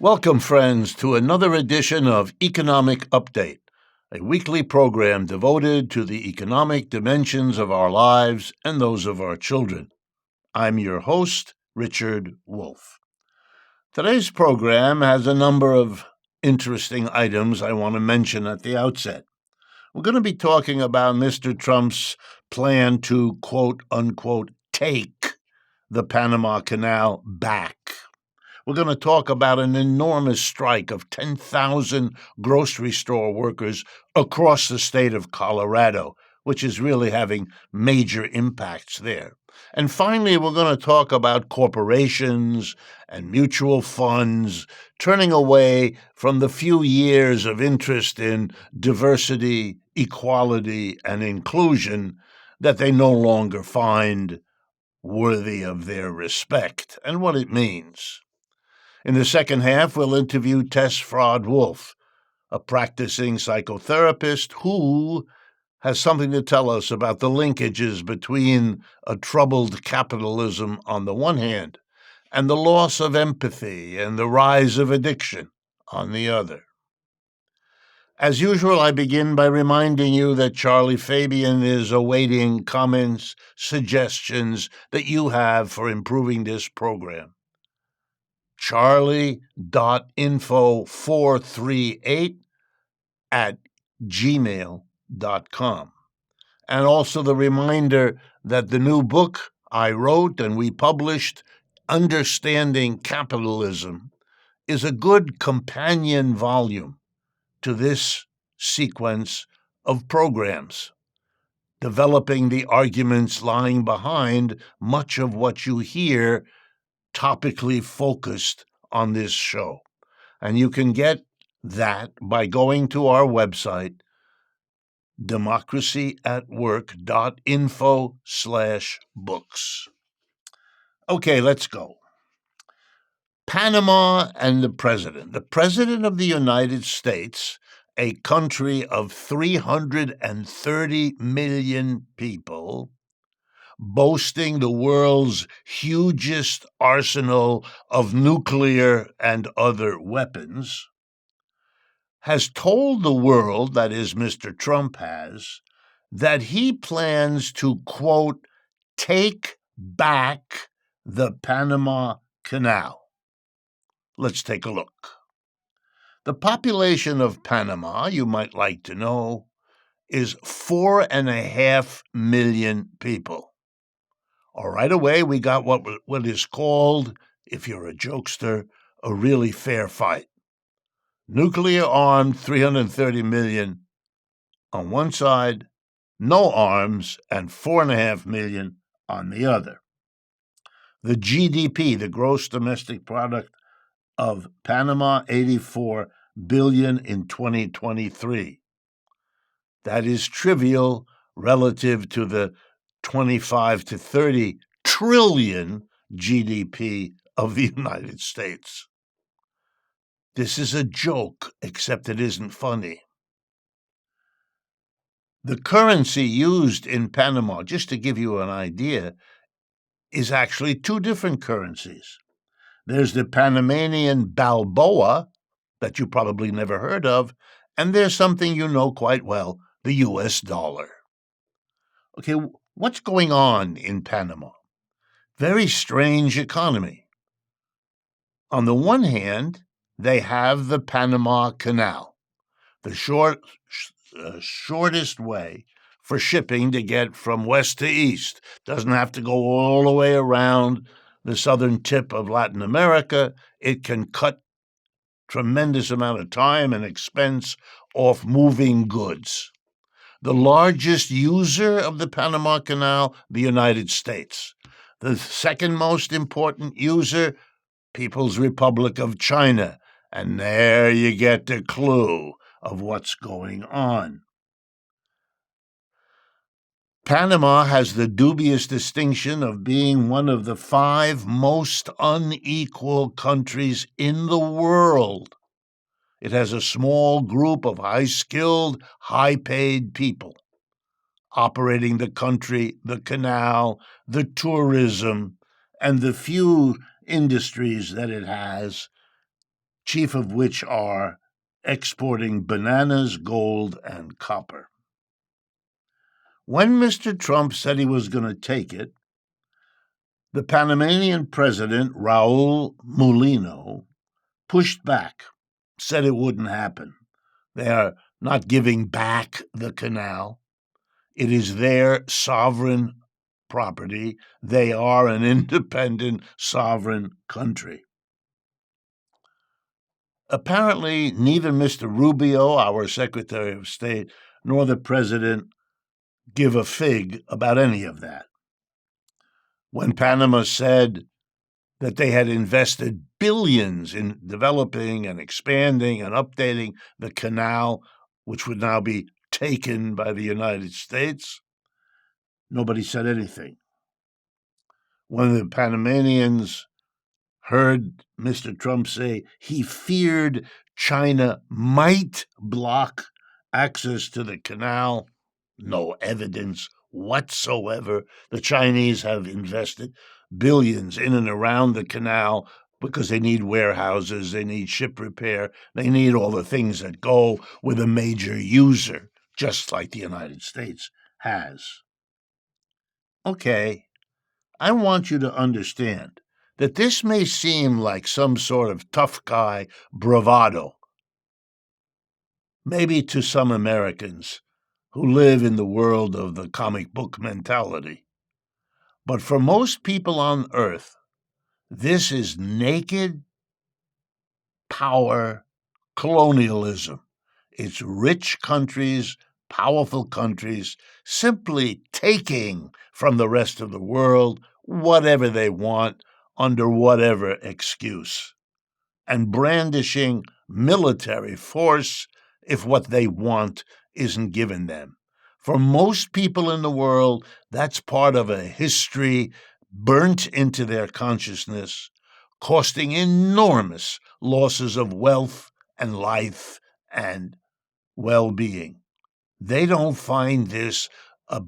Welcome, friends, to another edition of Economic Update, a weekly program devoted to the economic dimensions of our lives and those of our children. I'm your host, Richard Wolff. Today's program has a number of interesting items I want to mention at the outset. We're going to be talking about Mr. Trump's plan to, quote unquote, take the Panama Canal back. We're going to talk about an enormous strike of 10,000 grocery store workers across the state of Colorado, which is really having major impacts there. And finally, we're going to talk about corporations and mutual funds turning away from the few years of interest in diversity, equality, and inclusion that they no longer find worthy of their respect and what it means. In the second half, we'll interview Tess Fraad-Wolff, a practicing psychotherapist who has something to tell us about the linkages between a troubled capitalism on the one hand and the loss of empathy and the rise of addiction on the other. As usual, I begin by reminding you that Charlie Fabian is awaiting comments, suggestions that you have for improving this program. charlie.info438@gmail.com. And also the reminder that the new book I wrote and we published, Understanding Capitalism, is a good companion volume to this sequence of programs, developing the arguments lying behind much of what you hear topically focused on this show. And you can get that by going to our website, democracyatwork.info/books. Okay, let's go. Panama and the president. The president of the United States, a country of 330 million people, boasting the world's hugest arsenal of nuclear and other weapons, has told the world, that is, Mr. Trump has, that he plans to, quote, take back the Panama Canal. Let's take a look. The population of Panama, you might like to know, is 4.5 million people. Right away, we got what is called, if you're a jokester, a really fair fight. Nuclear-armed 330 million on one side, no arms, and 4.5 million on the other. The GDP, the gross domestic product of Panama, 84 billion in 2023. That is trivial relative to the 25 to 30 trillion GDP of the United States. This is a joke, except it isn't funny. The currency used in Panama, just to give you an idea, is actually two different currencies. There's the Panamanian Balboa, that you probably never heard of, and there's something you know quite well, the US dollar. Okay, what's going on in Panama? Very strange economy. On the one hand, they have the Panama Canal, the shortest way for shipping to get from west to east. Doesn't have to go all the way around the southern tip of Latin America. It can cut tremendous amount of time and expense off moving goods. The largest user of the Panama Canal, the United States. The second most important user, People's Republic of China. And there you get the clue of what's going on. Panama has the dubious distinction of being one of the 5 most unequal countries in the world. It has a small group of high-skilled, high-paid people operating the country, the canal, the tourism, and the few industries that it has chief of which are exporting bananas, gold, and copper. When Mr. Trump said he was going to take it, the Panamanian president, Raul Mulino, pushed back, said it wouldn't happen. They are not giving back the canal. It is their sovereign property. They are an independent, sovereign country. Apparently, neither Mr. Rubio, our Secretary of State, nor the president give a fig about any of that. When Panama said that they had invested billions in developing and expanding and updating the canal, which would now be taken by the United States, nobody said anything. When the Panamanians heard Mr. Trump say he feared China might block access to the canal, no evidence whatsoever. The Chinese have invested billions in and around the canal because they need warehouses, they need ship repair, they need all the things that go with a major user, just like the United States has. Okay, I want you to understand that this may seem like some sort of tough guy bravado, maybe to some Americans who live in the world of the comic book mentality. But for most people on Earth, this is naked power colonialism. It's rich countries, powerful countries, simply taking from the rest of the world whatever they want under whatever excuse, and brandishing military force if what they want isn't given them. For most people in the world, that's part of a history burnt into their consciousness, costing enormous losses of wealth and life and well-being. They don't find this a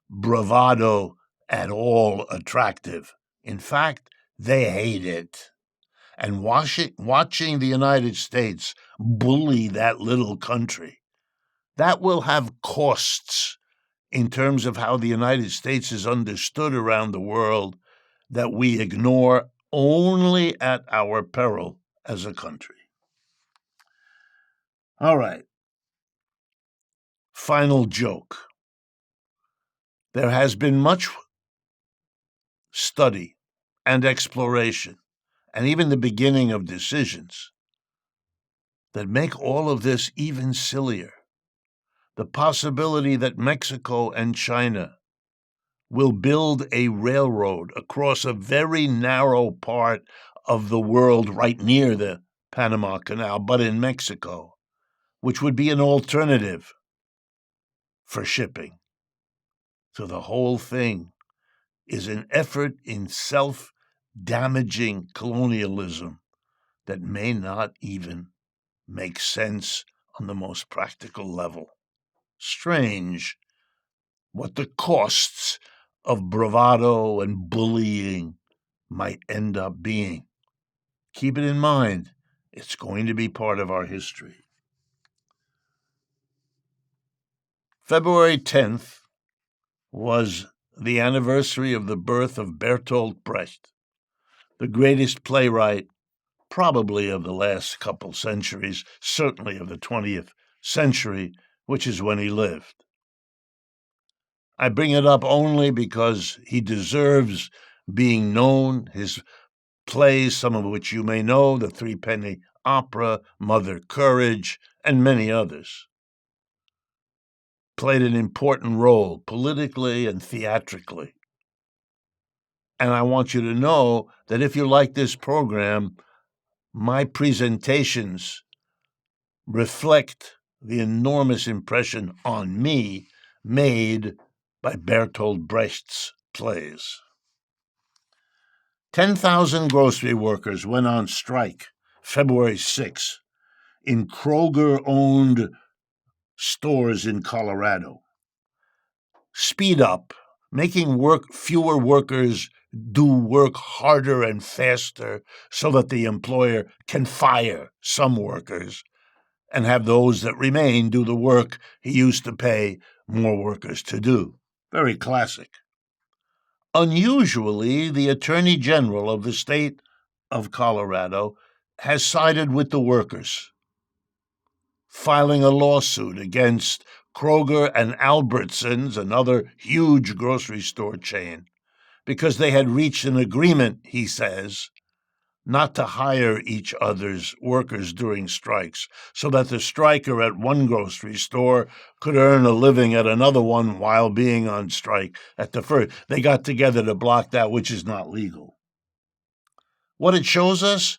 bravado at all attractive. In fact, they hate it. And watching the United States bully that little country, that will have costs in terms of how the United States is understood around the world that we ignore only at our peril as a country. All right. Final joke. There has been much study and exploration, and even the beginning of decisions that make all of this even sillier. The possibility that Mexico and China will build a railroad across a very narrow part of the world right near the Panama Canal, but in Mexico, which would be an alternative for shipping. So the whole thing is an effort in self-damaging colonialism that may not even make sense on the most practical level. Strange what the costs of bravado and bullying might end up being. Keep it in mind, it's going to be part of our history. February 10th was the anniversary of the birth of Bertolt Brecht, the greatest playwright probably of the last couple centuries, certainly of the 20th century, which is when he lived. I bring it up only because he deserves being known. His plays, some of which you may know, The Threepenny Opera, Mother Courage, and many others, played an important role politically and theatrically. And I want you to know that if you like this program, my presentations reflect the enormous impression on me made by Bertolt Brecht's plays. 10,000 grocery workers went on strike February 6 in Kroger-owned stores in Colorado. Speed up, making fewer workers do work harder and faster so that the employer can fire some workers and have those that remain do the work he used to pay more workers to do. Very classic. Unusually, the Attorney General of the state of Colorado has sided with the workers, filing a lawsuit against Kroger and Albertsons, another huge grocery store chain, because they had reached an agreement, he says, not to hire each other's workers during strikes, so that the striker at one grocery store could earn a living at another one while being on strike at the first. They got together to block that, which is not legal. What it shows us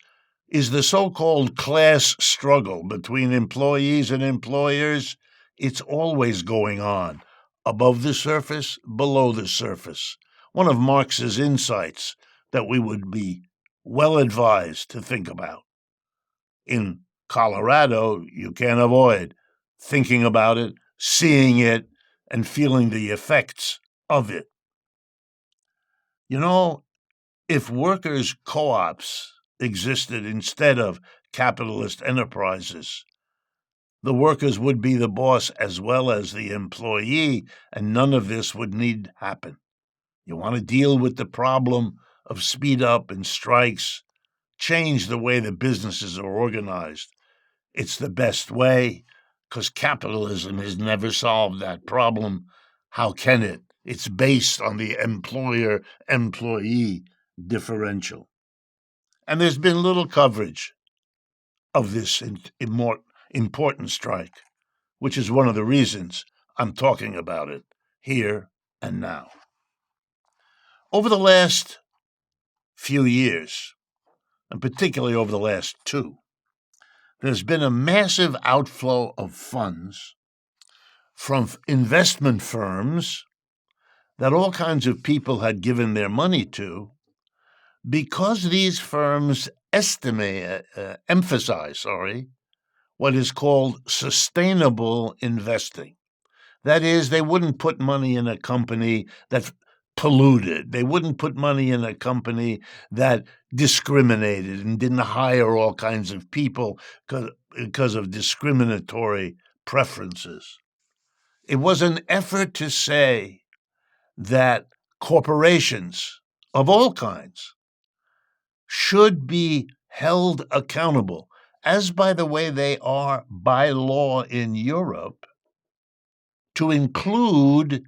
is the so-called class struggle between employees and employers. It's always going on, above the surface, below the surface. One of Marx's insights that we would be well advised to think about. In Colorado, you can't avoid thinking about it, seeing it, and feeling the effects of it. You know, if workers' co-ops existed instead of capitalist enterprises, the workers would be the boss as well as the employee, and none of this would need happen. You want to deal with the problem of speed up and strikes, change the way the businesses are organized. It's the best way, because capitalism has never solved that problem. How can it? It's based on the employer-employee differential. And there's been little coverage of this important strike, which is one of the reasons I'm talking about it here and now. Over the last few years, and particularly over the last 2, there's been a massive outflow of funds from investment firms that all kinds of people had given their money to, because these firms emphasize what is called sustainable investing. That is, they wouldn't put money in a company that polluted. They wouldn't put money in a company that discriminated and didn't hire all kinds of people because of discriminatory preferences. It was an effort to say that corporations of all kinds should be held accountable, as by the way they are by law in Europe, to include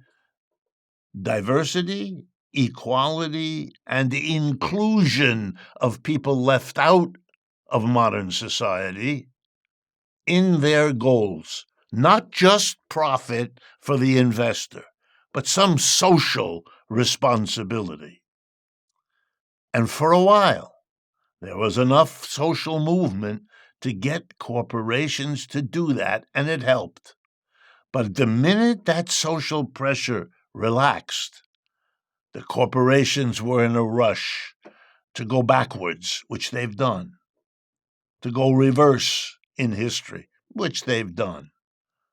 diversity, equality, and inclusion of people left out of modern society in their goals, not just profit for the investor, but some social responsibility. And for a while, there was enough social movement to get corporations to do that, and it helped. But the minute that social pressure relaxed, the corporations were in a rush to go backwards, which they've done, to go reverse in history, which they've done,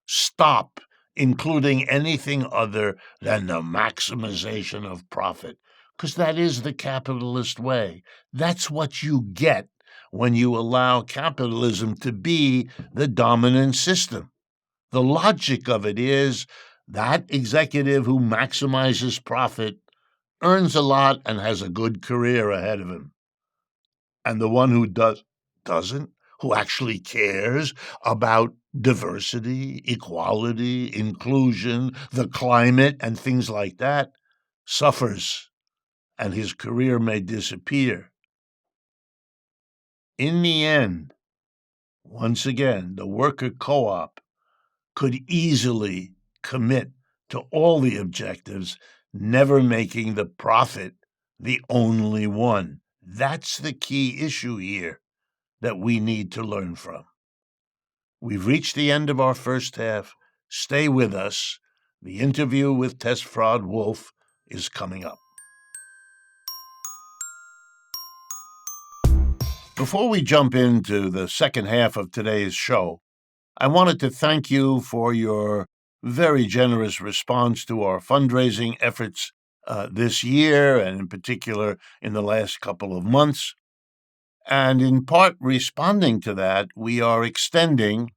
stop including anything other than the maximization of profit, because that is the capitalist way. That's what you get when you allow capitalism to be the dominant system. The logic of it is that executive who maximizes profit earns a lot and has a good career ahead of him. And the one who doesn't, who actually cares about diversity, equality, inclusion, the climate, and things like that, suffers, and his career may disappear. In the end, once again, the worker co-op could easily commit to all the objectives, never making the profit the only one. That's the key issue here that we need to learn from. We've reached the end of our first half. Stay with us. The interview with Tess Fraad-Wolff is coming up. Before we jump into the second half of today's show, I wanted to thank you for your very generous response to our fundraising efforts this year, and in particular in the last couple of months. And in part responding to that, we are extending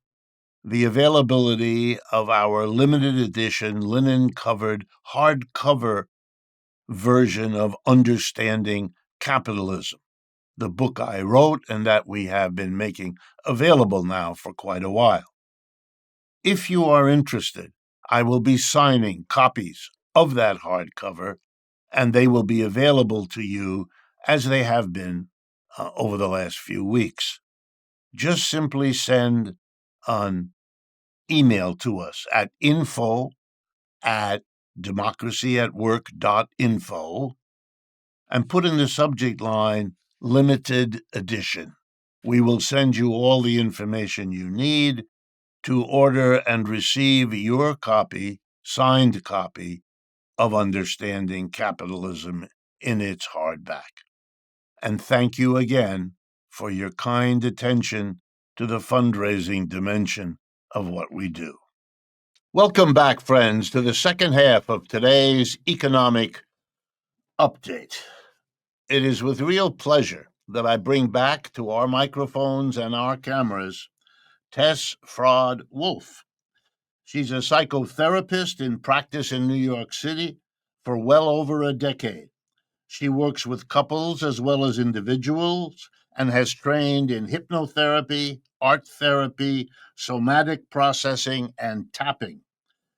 the availability of our limited edition, linen covered, hardcover version of Understanding Capitalism, the book I wrote and that we have been making available now for quite a while. If you are interested, I will be signing copies of that hardcover, and they will be available to you as they have been over the last few weeks. Just simply send an email to us at info@democracyatwork.info and put in the subject line limited edition. We will send you all the information you need to order and receive your copy, signed copy, of Understanding Capitalism in its hardback. And thank you again for your kind attention to the fundraising dimension of what we do. Welcome back, friends, to the second half of today's economic update. It is with real pleasure that I bring back to our microphones and our cameras Tess Fraad-Wolff. She's a psychotherapist in practice in New York City for well over a decade. She works with couples as well as individuals and has trained in hypnotherapy, art therapy, somatic processing, and tapping.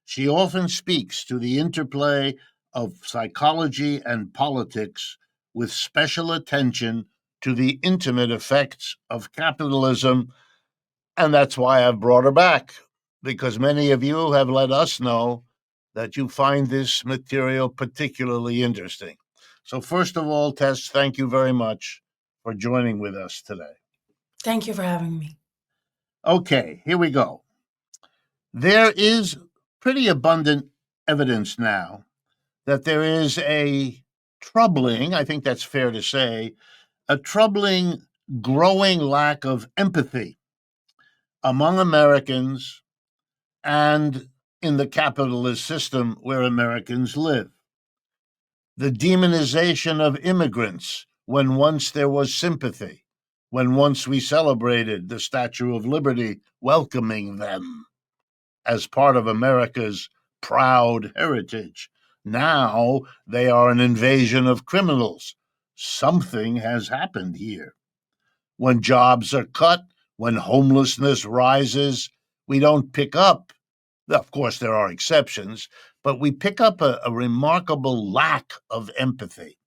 She often speaks to the interplay of psychology and politics with special attention to the intimate effects of capitalism. And that's why I've brought her back, because many of you have let us know that you find this material particularly interesting. So, first of all, Tess, thank you very much for joining with us today. Thank you for having me. Okay, here we go. There is pretty abundant evidence now that there is a troubling, I think that's fair to say, a troubling growing lack of empathy among Americans and in the capitalist system where Americans live. The demonization of immigrants when once there was sympathy, when once we celebrated the Statue of Liberty welcoming them as part of America's proud heritage. Now they are an invasion of criminals. Something has happened here. When jobs are cut, when homelessness rises, we don't pick up. Of course, there are exceptions, but we pick up a remarkable lack of empathy.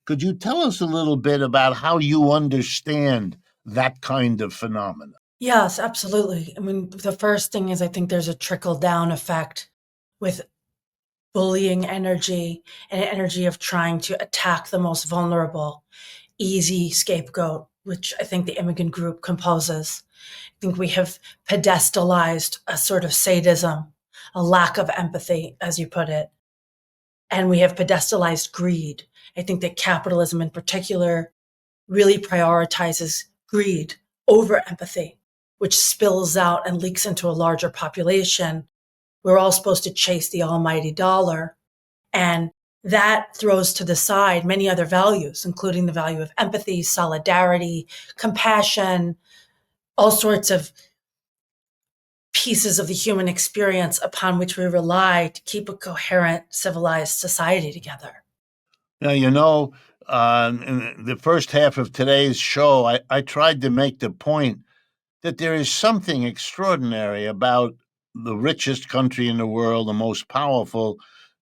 Could you tell us a little bit about how you understand that kind of phenomenon? Yes, absolutely. I mean, the first thing is I think there's a trickle down effect with bullying energy and energy of trying to attack the most vulnerable, easy scapegoat, which I think the immigrant group composes. I think we have pedestalized a sort of sadism, a lack of empathy, as you put it. And we have pedestalized greed. I think that capitalism in particular really prioritizes greed over empathy, which spills out and leaks into a larger population. We're all supposed to chase the almighty dollar. And that throws to the side many other values, including the value of empathy, solidarity, compassion, all sorts of pieces of the human experience upon which we rely to keep a coherent, civilized society together. Now, in the first half of today's show, I tried to make the point that there is something extraordinary about the richest country in the world, the most powerful,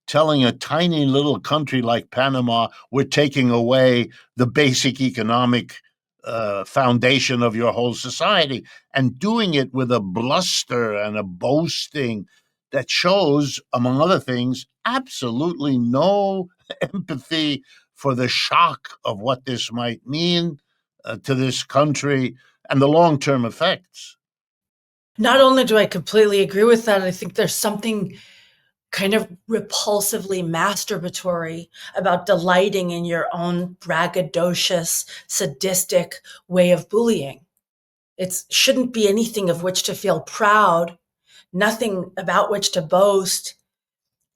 telling a tiny little country like Panama, we're taking away the basic economic foundation of your whole society, and doing it with a bluster and a boasting that shows, among other things, absolutely no empathy for the shock of what this might mean to this country and the long-term effects. Not only do I completely agree with that, I think there's something kind of repulsively masturbatory about delighting in your own braggadocious, sadistic way of bullying. It shouldn't be anything of which to feel proud, nothing about which to boast,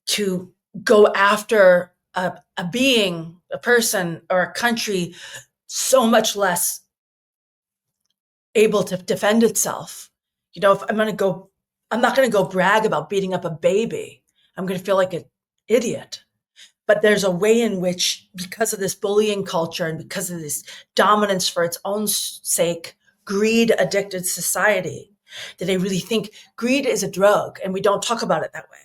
to go after a being, a person, or a country so much less able to defend itself. If I'm not going to go brag about beating up a baby. I'm going to feel like an idiot. But there's a way in which, because of this bullying culture and because of this dominance for its own sake, greed addicted society, that they really think greed is a drug, and we don't talk about it that way.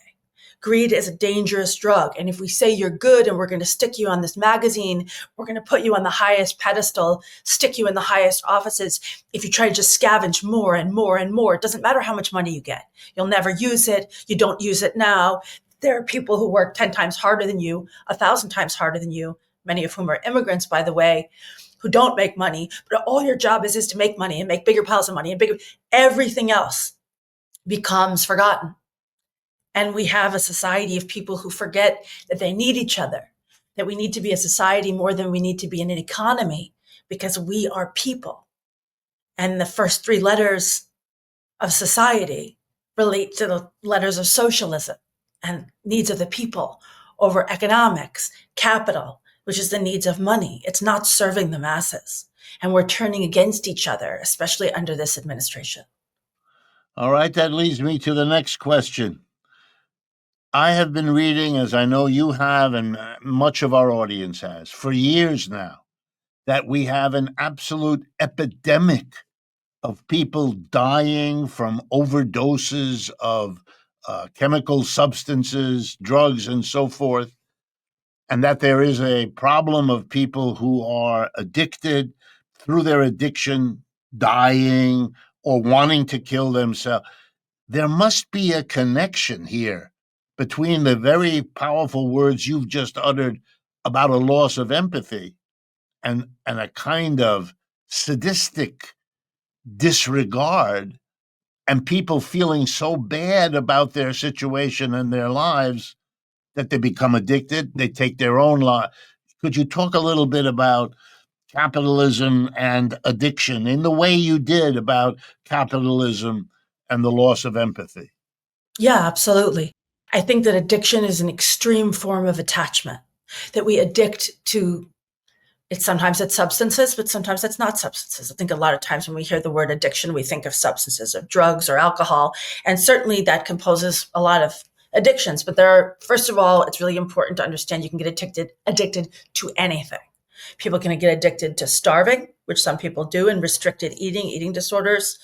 Greed is a dangerous drug. And if we say you're good and we're going to stick you on this magazine, we're going to put you on the highest pedestal, stick you in the highest offices. If you try to just scavenge more and more and more, it doesn't matter how much money you get. You'll never use it. You don't use it now. There are people who work 10 times harder than you, 1,000 times harder than you, many of whom are immigrants, by the way, who don't make money, but all your job is to make money and make bigger piles of money and everything else becomes forgotten. And we have a society of people who forget that they need each other, that we need to be a society more than we need to be in an economy, because we are people. And the first three letters of society relate to the letters of socialism and needs of the people over economics, capital, which is the needs of money. It's not serving the masses. And we're turning against each other, especially under this administration. All right, that leads me to the next question. I have been reading, as I know you have, and much of our audience has, for years now, that we have an absolute epidemic of people dying from overdoses of chemical substances, drugs, and so forth, and that there is a problem of people who are addicted, through their addiction, dying or wanting to kill themselves. There must be a connection here between the very powerful words you've just uttered about a loss of empathy and a kind of sadistic disregard, and people feeling so bad about their situation and their lives that they become addicted. They take their own life. Could you talk a little bit about capitalism and addiction in the way you did about capitalism and the loss of empathy? Yeah, absolutely. I think that addiction is an extreme form of attachment, that we addict to it. Sometimes it's substances, but sometimes it's not substances. I think a lot of times when we hear the word addiction, we think of substances, of drugs or alcohol. And certainly that composes a lot of addictions. But first of all, it's really important to understand you can get addicted to anything. People can get addicted to starving, which some people do, and restricted eating disorders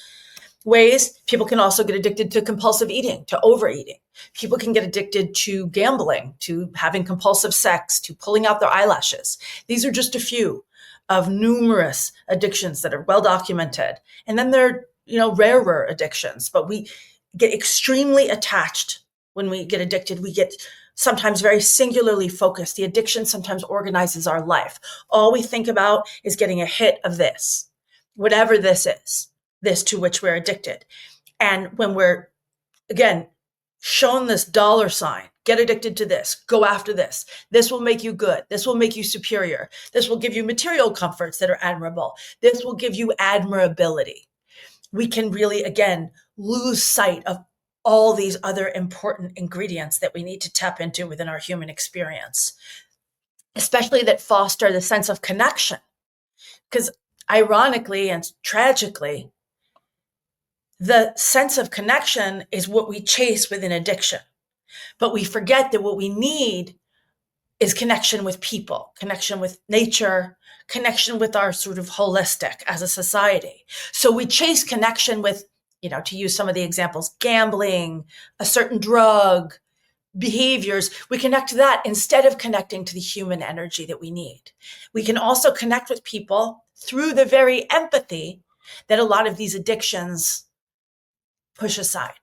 ways. People can also get addicted to compulsive eating, to overeating. People can get addicted to gambling, to having compulsive sex, to pulling out their eyelashes. These are just a few of numerous addictions that are well documented. And then there are, rarer addictions, but we get extremely attached when we get addicted. We get sometimes very singularly focused. The addiction sometimes organizes our life. All we think about is getting a hit of this, whatever this is, this to which we're addicted. And when we're, again, shown this dollar sign, get addicted to this, go after this. This will make you good. This will make you superior. This will give you material comforts that are admirable. This will give you admirability. We can really, again, lose sight of all these other important ingredients that we need to tap into within our human experience, especially that foster the sense of connection. Because ironically and tragically, the sense of connection is what we chase within addiction. But we forget that what we need is connection with people, connection with nature, connection with our sort of holistic as a society. So we chase connection with, to use some of the examples, gambling, a certain drug, behaviors. We connect to that instead of connecting to the human energy that we need. We can also connect with people through the very empathy that a lot of these addictions push aside.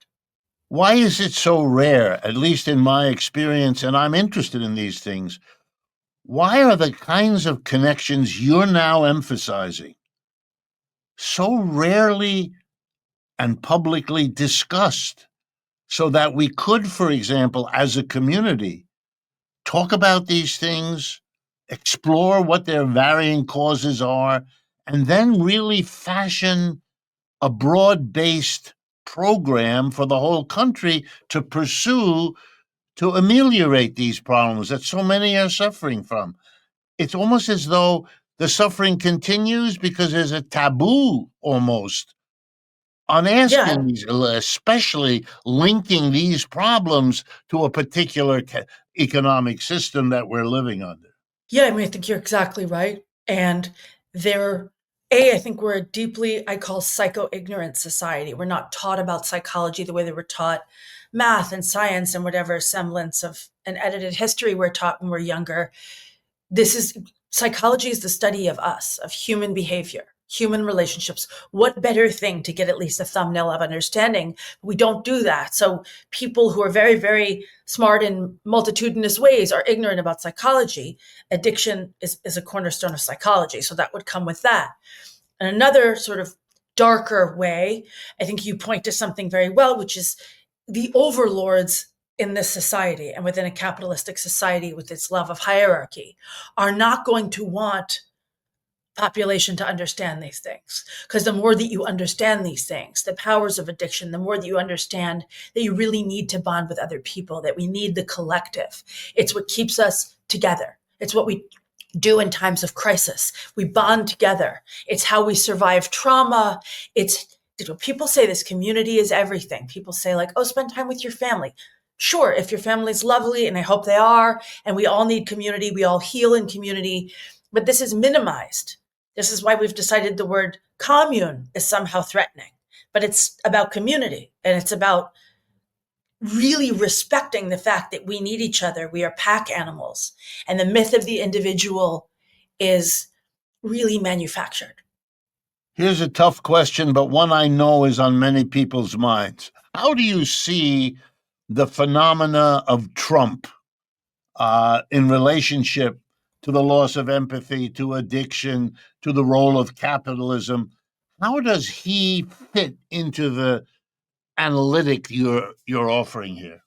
Why is it so rare, at least in my experience, and I'm interested in these things, why are the kinds of connections you're now emphasizing so rarely and publicly discussed, so that we could, for example, as a community, talk about these things, explore what their varying causes are, and then really fashion a broad-based program for the whole country to pursue to ameliorate these problems that so many are suffering from. It's almost as though the suffering continues because there's a taboo almost on Yeah, asking these, especially linking these problems to a particular economic system that we're living under. yeah, I mean, I think you're exactly right. And they're, I think we're a deeply, I call psycho-ignorant society. We're not taught about psychology the way that we're taught math and science and whatever semblance of an edited history we're taught when we're younger. This is psychology is the study of us, of human behavior, human relationships. What better thing to get at least a thumbnail of understanding? We don't do that. So people who are very, very smart in multitudinous ways are ignorant about psychology. Addiction is a cornerstone of psychology. So that would come with that. And another sort of darker way, I think you point to something very well, which is the overlords in this society and within a capitalistic society with its love of hierarchy are not going to want population to understand these things. Because the more that you understand these things, the powers of addiction, the more that you understand that you really need to bond with other people, that we need the collective. It's what keeps us together. It's what we do in times of crisis. We bond together. It's how we survive trauma. It's, people say this community is everything. People say like, oh, spend time with your family. Sure, if your family's lovely, and I hope they are, and we all need community, we all heal in community, but this is minimized. This is why we've decided the word commune is somehow threatening, but it's about community, and it's about really respecting the fact that we need each other. We are pack animals. And the myth of the individual is really manufactured. Here's a tough question, but one I know is on many people's minds. How do you see the phenomena of Trump in relationship to the loss of empathy, to addiction, to the role of capitalism? How does he fit into the analytic you're offering here?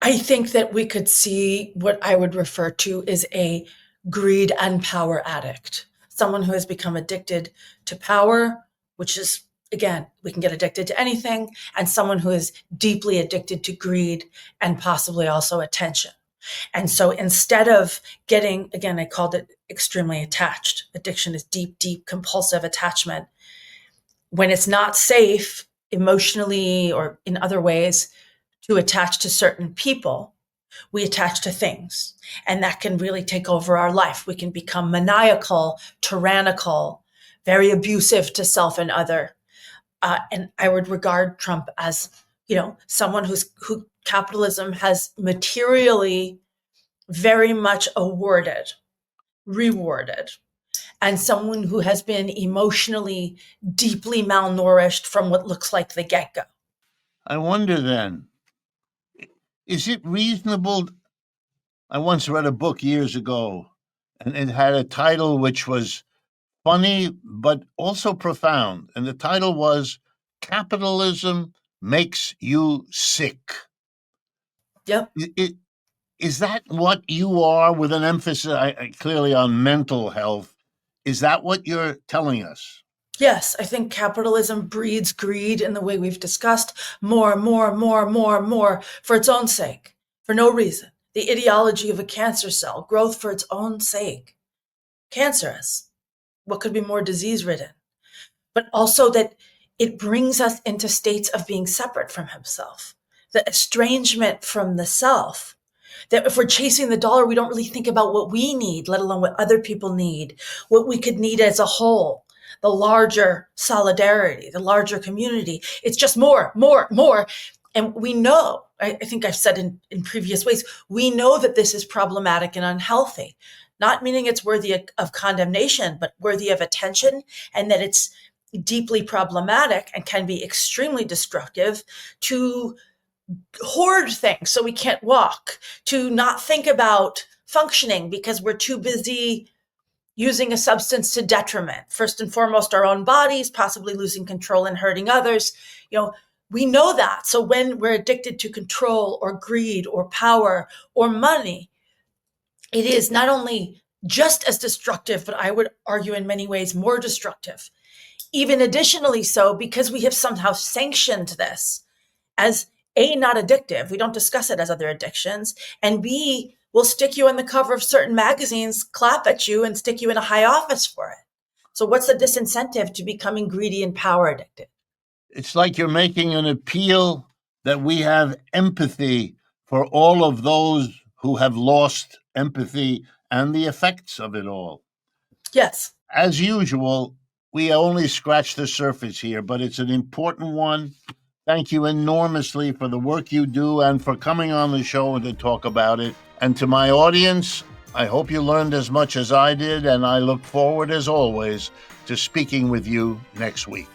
I think that we could see what I would refer to as a greed and power addict, someone who has become addicted to power, which is, again, we can get addicted to anything, and someone who is deeply addicted to greed and possibly also attention. And so instead of getting, again, I called it extremely attached. Addiction is deep, deep compulsive attachment. When it's not safe emotionally or in other ways to attach to certain people, we attach to things. And that can really take over our life. We can become maniacal, tyrannical, very abusive to self and other. And I would regard Trump as, someone who capitalism has materially very much rewarded, and someone who has been emotionally deeply malnourished from what looks like the get-go. I wonder then, is it reasonable? I once read a book years ago, and it had a title which was funny but also profound. And the title was Capitalism Makes You Sick. Yep. Is that what you are, with an emphasis clearly on mental health? Is that what you're telling us? Yes, I think capitalism breeds greed in the way we've discussed, more, more, more, more, more, for its own sake, for no reason. The ideology of a cancer cell, growth for its own sake. Cancerous. What could be more disease ridden? But also that it brings us into states of being separate from himself, the estrangement from the self. That if we're chasing the dollar, we don't really think about what we need, let alone what other people need, what we could need as a whole, the larger solidarity, the larger community. It's just more, more, more. And we know, I think I've said in previous ways, we know that this is problematic and unhealthy, not meaning it's worthy of condemnation, but worthy of attention, and that it's deeply problematic and can be extremely destructive to hoard things so we can't walk, to not think about functioning because we're too busy using a substance to detriment, first and foremost, our own bodies, possibly losing control and hurting others. We know that. So when we're addicted to control or greed or power or money, it is not only just as destructive, but I would argue in many ways more destructive. Even additionally so, because we have somehow sanctioned this as A, not addictive. We don't discuss it as other addictions. And B, will stick you on the cover of certain magazines, clap at you, and stick you in a high office for it. So what's the disincentive to becoming greedy and power addicted? It's like you're making an appeal that we have empathy for all of those who have lost empathy and the effects of it all. Yes. As usual, we only scratch the surface here, but it's an important one. Thank you enormously for the work you do and for coming on the show and to talk about it. And to my audience, I hope you learned as much as I did, and I look forward, as always, to speaking with you next week.